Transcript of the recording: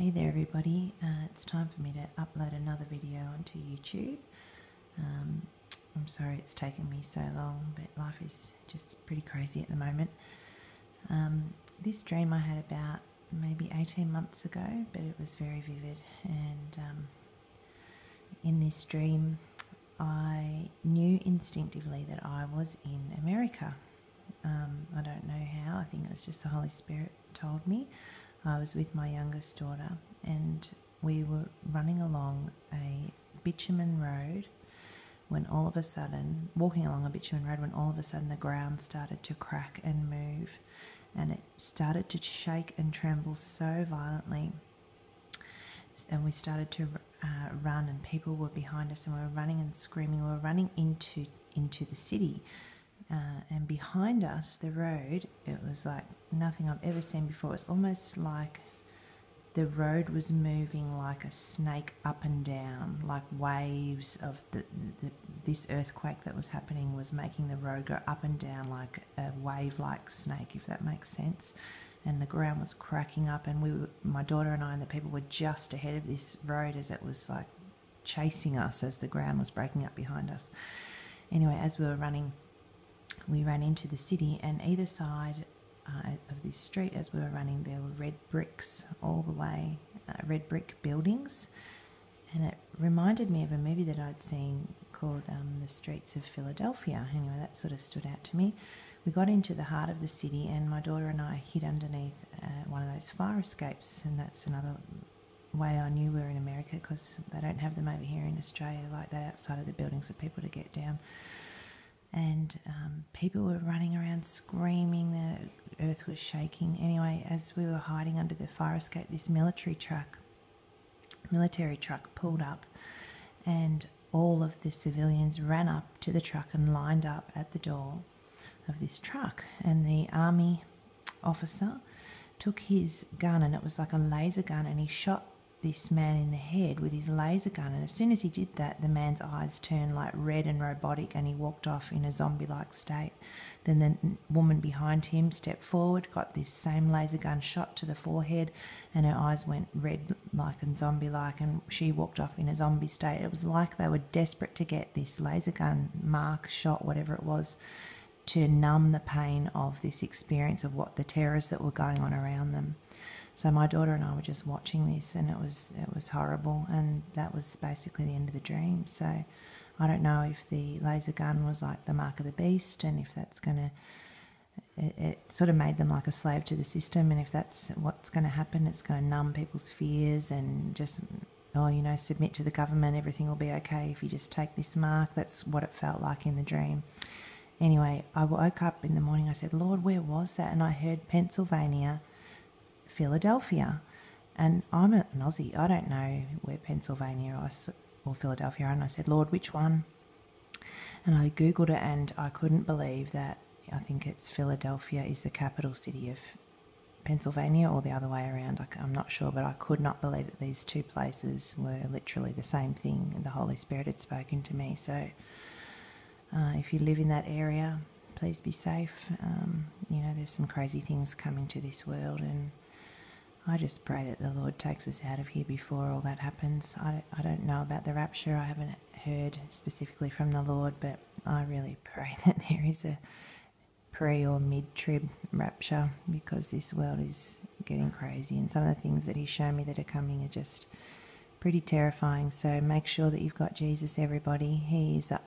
Hey there everybody, it's time for me to upload another video onto YouTube. I'm sorry it's taken me so long, but life is just pretty crazy at the moment. This dream I had about maybe 18 months ago, but it was very vivid, and in this dream I knew instinctively that I was in America. I don't know how, I think it was just the Holy Spirit told me. I was with my youngest daughter and we were running along a bitumen road when all of a sudden, walking along a bitumen road, when all of a sudden the ground started to crack and move, and it started to shake and tremble so violently. And we started to run, and people were behind us, and we were running and screaming. We were running into the city. And behind us, the road, it was like nothing I've ever seen before. It was almost like the road was moving like a snake up and down, like waves of this earthquake that was happening was making the road go up and down like a wave-like snake, if that makes sense. And the ground was cracking up, and my daughter and I and the people were just ahead of this road as it was like chasing us as the ground was breaking up behind us. Anyway, as we were running, we ran into the city, and either side of this street as we were running there were red bricks all the way, red brick buildings, and it reminded me of a movie that I'd seen called The Streets of Philadelphia. Anyway, that sort of stood out to me. We got into the heart of the city, and my daughter and I hid underneath one of those fire escapes, and that's another way I knew we were in America, because they don't have them over here in Australia like that outside of the buildings for people to get down. And people were running around screaming, the earth was shaking. Anyway, as we were hiding under the fire escape, this military truck pulled up, and all of the civilians ran up to the truck and lined up at the door of this truck. And the army officer took his gun, and it was like a laser gun, and he shot this man in the head with his laser gun. And as soon as he did that, the man's eyes turned like red and robotic, and he walked off in a zombie-like state. Then the woman behind him stepped forward, got this same laser gun shot to the forehead, and her eyes went red like and zombie-like, and she walked off in a zombie state. It was like they were desperate to get this laser gun mark shot, whatever it was, to numb the pain of this experience of what the terrors that were going on around them. So my daughter and I were just watching this, and it was horrible, and that was basically the end of the dream. So I don't know if the laser gun was like the mark of the beast, and if that's going to, it sort of made them like a slave to the system, and if that's what's going to happen, it's going to numb people's fears and just, submit to the government, everything will be okay if you just take this mark. That's what it felt like in the dream. Anyway, I woke up in the morning, I said, Lord, where was that? And I heard Pennsylvania, Philadelphia, and I'm an Aussie. I don't know where Pennsylvania or Philadelphia are, and I said, Lord, which one? And I googled it, and I couldn't believe that. I think it's Philadelphia is the capital city of Pennsylvania, or the other way around. I'm not sure, but I could not believe that these two places were literally the same thing, and the Holy Spirit had spoken to me. So if you live in that area, please be safe. There's some crazy things coming to this world, and I just pray that the Lord takes us out of here before all that happens. I don't know about the rapture. I haven't heard specifically from the Lord, but I really pray that there is a pre or mid-trib rapture, because this world is getting crazy, and some of the things that He's shown me that are coming are just pretty terrifying. So make sure that you've got Jesus, everybody. He is the